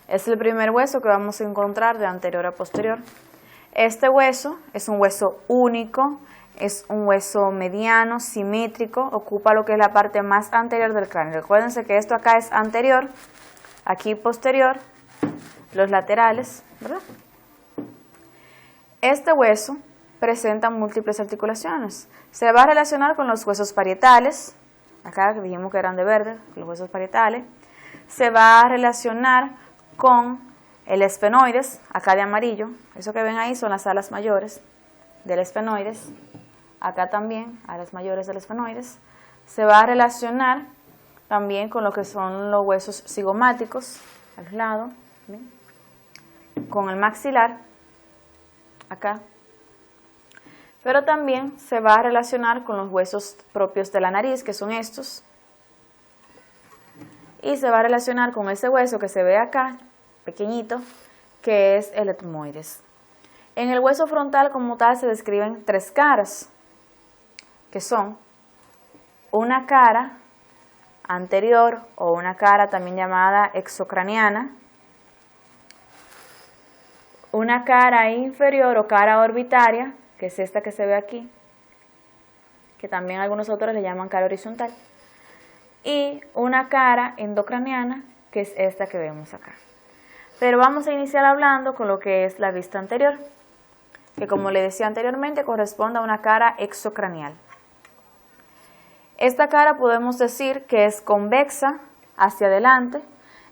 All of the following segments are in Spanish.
Es el primer hueso que vamos a encontrar de anterior a posterior. Este hueso es un hueso único, es un hueso mediano, simétrico, ocupa lo que es la parte más anterior del cráneo. Recuérdense que esto acá es anterior, aquí posterior, los laterales, ¿verdad? Este hueso presenta múltiples articulaciones. Se va a relacionar con los huesos parietales, acá que dijimos que eran de verde, los huesos parietales. Se va a relacionar con el esfenoides, acá de amarillo. Eso que ven ahí son las alas mayores del esfenoides. Acá también, alas mayores del esfenoides. Se va a relacionar también con lo que son los huesos cigomáticos, a los lados, ¿bien? Con el maxilar, acá. Pero también se va a relacionar con los huesos propios de la nariz, que son estos. Y se va a relacionar con ese hueso que se ve acá, pequeñito, que es el etmoides. En el hueso frontal como tal se describen tres caras, que son una cara anterior o una cara también llamada exocraniana, una cara inferior o cara orbitaria, que es esta que se ve aquí, que también algunos autores le llaman cara horizontal, y una cara endocraniana, que es esta que vemos acá. Pero vamos a iniciar hablando con lo que es la vista anterior, que como le decía anteriormente corresponde a una cara exocranial. Esta cara podemos decir que es convexa hacia adelante.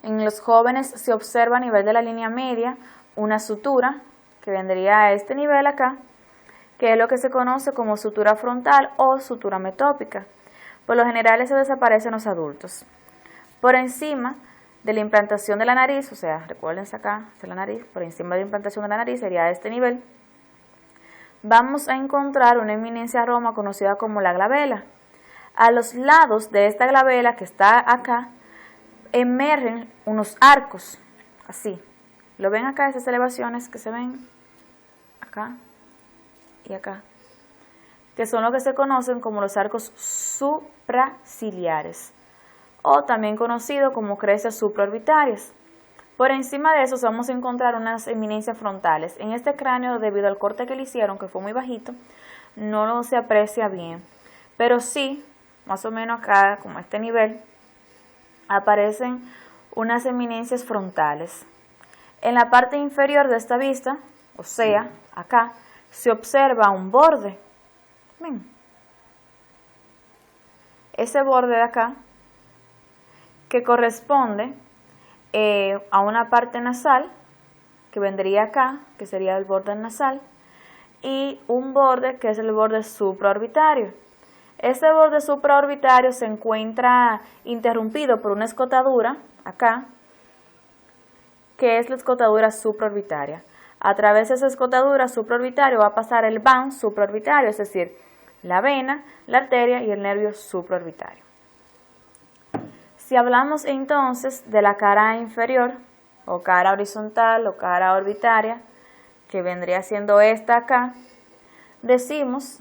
En los jóvenes se observa a nivel de la línea media una sutura que vendría a este nivel acá, que es lo que se conoce como sutura frontal o sutura metópica. Por lo general se desaparece en los adultos. Por encima de la implantación de la nariz, o sea, recuérdense acá de la nariz, por encima de la implantación de la nariz sería a este nivel, vamos a encontrar una eminencia roma conocida como la glabela. A los lados de esta glabela que está acá, emergen unos arcos, así. ¿Lo ven acá, esas elevaciones que se ven? Acá y acá, que son lo que se conocen como los arcos supraciliares, o también conocido como crecias supraorbitarias. Por encima de eso vamos a encontrar unas eminencias frontales. En este cráneo, debido al corte que le hicieron, que fue muy bajito, no se aprecia bien, pero sí, más o menos acá, como a este nivel, aparecen unas eminencias frontales. En la parte inferior de esta vista, o sea, acá, se observa un borde. Ven. Ese borde de acá, que corresponde a una parte nasal, que vendría acá, que sería el borde nasal, y un borde que es el borde supraorbitario. Este borde supraorbitario se encuentra interrumpido por una escotadura, acá, que es la escotadura supraorbitaria. A través de esa escotadura supraorbitaria va a pasar el van supraorbitario, es decir, la vena, la arteria y el nervio supraorbitario. Si hablamos entonces de la cara inferior, o cara horizontal, o cara orbitaria, que vendría siendo esta acá, decimos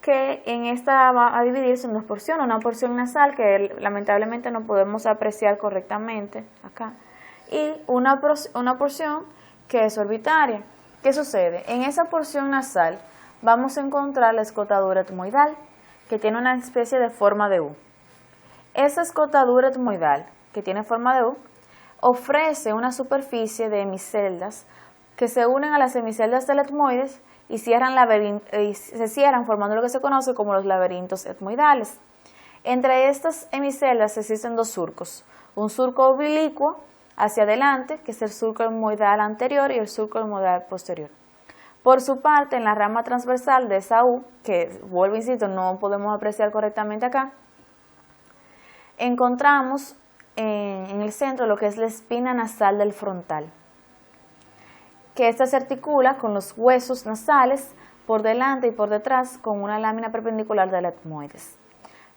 que en esta va a dividirse en dos porciones, una porción nasal que lamentablemente no podemos apreciar correctamente acá, y una porción que es orbitaria. ¿Qué sucede? En esa porción nasal vamos a encontrar la escotadura etmoidal, que tiene una especie de forma de U. Esa escotadura etmoidal, que tiene forma de U, ofrece una superficie de hemiceldas que se unen a las hemiceldas del etmoides y se cierran formando lo que se conoce como los laberintos etmoidales. Entre estas hemiceldas existen dos surcos, un surco oblicuo hacia adelante, que es el surco etmoidal anterior, y el surco etmoidal posterior. Por su parte, en la rama transversal de esa U, que vuelvo insisto, no podemos apreciar correctamente acá, encontramos en el centro lo que es la espina nasal del frontal, que esta se articula con los huesos nasales por delante y por detrás con una lámina perpendicular del etmoides.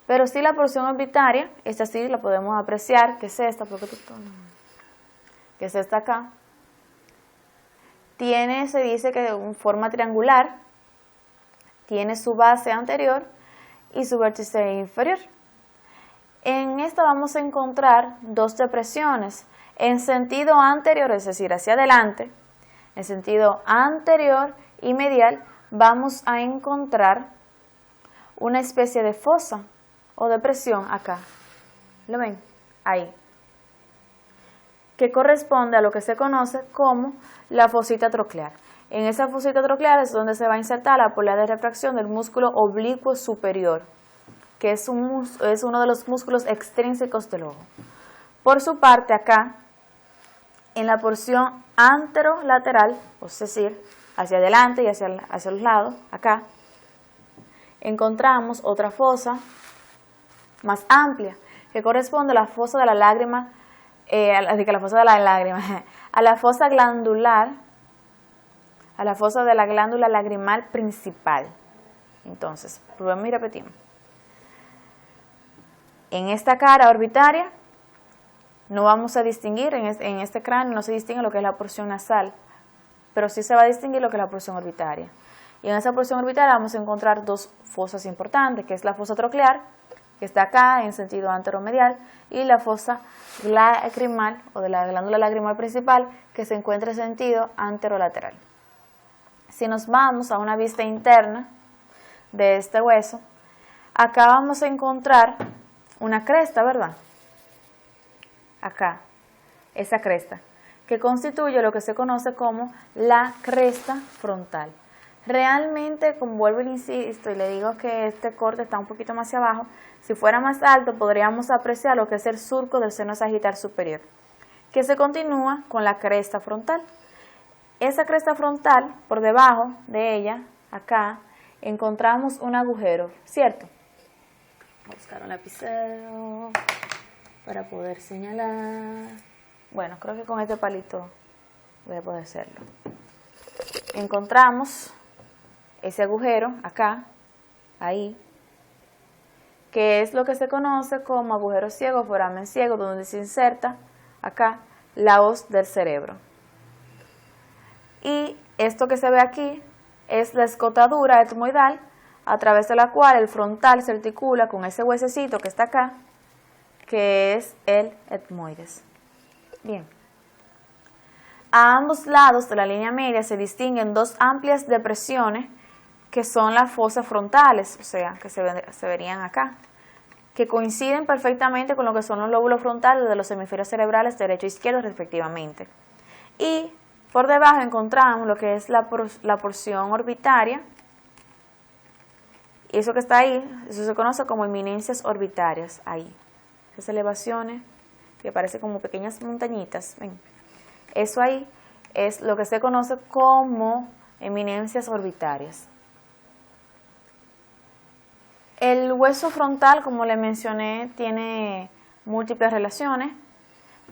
Pero sí la porción orbitaria, esta sí la podemos apreciar, que es esta, que es esta acá, se dice que de forma triangular, tiene su base anterior y su vértice inferior. En esta vamos a encontrar dos depresiones en sentido anterior, es decir, hacia adelante, en sentido anterior y medial, vamos a encontrar una especie de fosa o depresión acá. ¿Lo ven? Ahí. Que corresponde a lo que se conoce como la fosita troclear. En esa fosita troclear es donde se va a insertar la polaridad de refracción del músculo oblicuo superior, que es uno de los músculos extrínsecos del ojo. Por su parte, acá, en la porción anterolateral, es decir, hacia adelante y hacia los lados, acá, encontramos otra fosa más amplia, que corresponde a la fosa de la lágrima, a la fosa glandular, a la fosa de la glándula lagrimal principal. Entonces, probemos y repetimos. En esta cara orbitaria no vamos a distinguir, en este cráneo no se distingue lo que es la porción nasal, pero sí se va a distinguir lo que es la porción orbitaria. Y en esa porción orbitaria vamos a encontrar dos fosas importantes, que es la fosa troclear, que está acá en sentido anteromedial, y la fosa lacrimal o de la glándula lagrimal principal, que se encuentra en sentido anterolateral. Si nos vamos a una vista interna de este hueso, acá vamos a encontrar una cresta, ¿verdad? Acá, esa cresta, que constituye lo que se conoce como la cresta frontal. Realmente, como vuelvo e insisto y le digo que este corte está un poquito más hacia abajo, si fuera más alto podríamos apreciar lo que es el surco del seno sagital superior, que se continúa con la cresta frontal. Esa cresta frontal, por debajo de ella, acá, encontramos un agujero, ¿cierto? Voy a buscar un lapicero para poder señalar. Bueno, creo que con este palito voy a poder hacerlo. Encontramos ese agujero acá, ahí, que es lo que se conoce como agujero ciego, foramen ciego, donde se inserta acá la hoz del cerebro. Y esto que se ve aquí es la escotadura etmoidal, a través de la cual el frontal se articula con ese huesecito que está acá, que es el etmoides. Bien. A ambos lados de la línea media se distinguen dos amplias depresiones que son las fosas frontales, o sea, que se verían acá, que coinciden perfectamente con lo que son los lóbulos frontales de los hemisferios cerebrales derecho e izquierdo respectivamente. Y por debajo encontramos lo que es la porción orbitaria, y eso que está ahí, eso se conoce como eminencias orbitarias, ahí. Esas elevaciones que parecen como pequeñas montañitas, ven. Eso ahí es lo que se conoce como eminencias orbitarias. El hueso frontal, como le mencioné, tiene múltiples relaciones,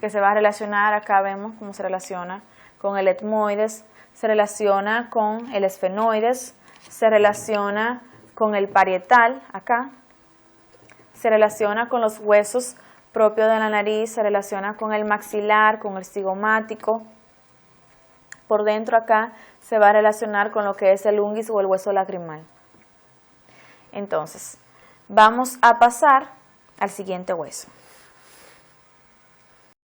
que se va a relacionar, acá vemos cómo se relaciona con el etmoides, se relaciona con el esfenoides, se relaciona con el parietal, acá, se relaciona con los huesos propios de la nariz, se relaciona con el maxilar, con el cigomático. Por dentro acá se va a relacionar con lo que es el unguis o el hueso lacrimal. Entonces, vamos a pasar al siguiente hueso.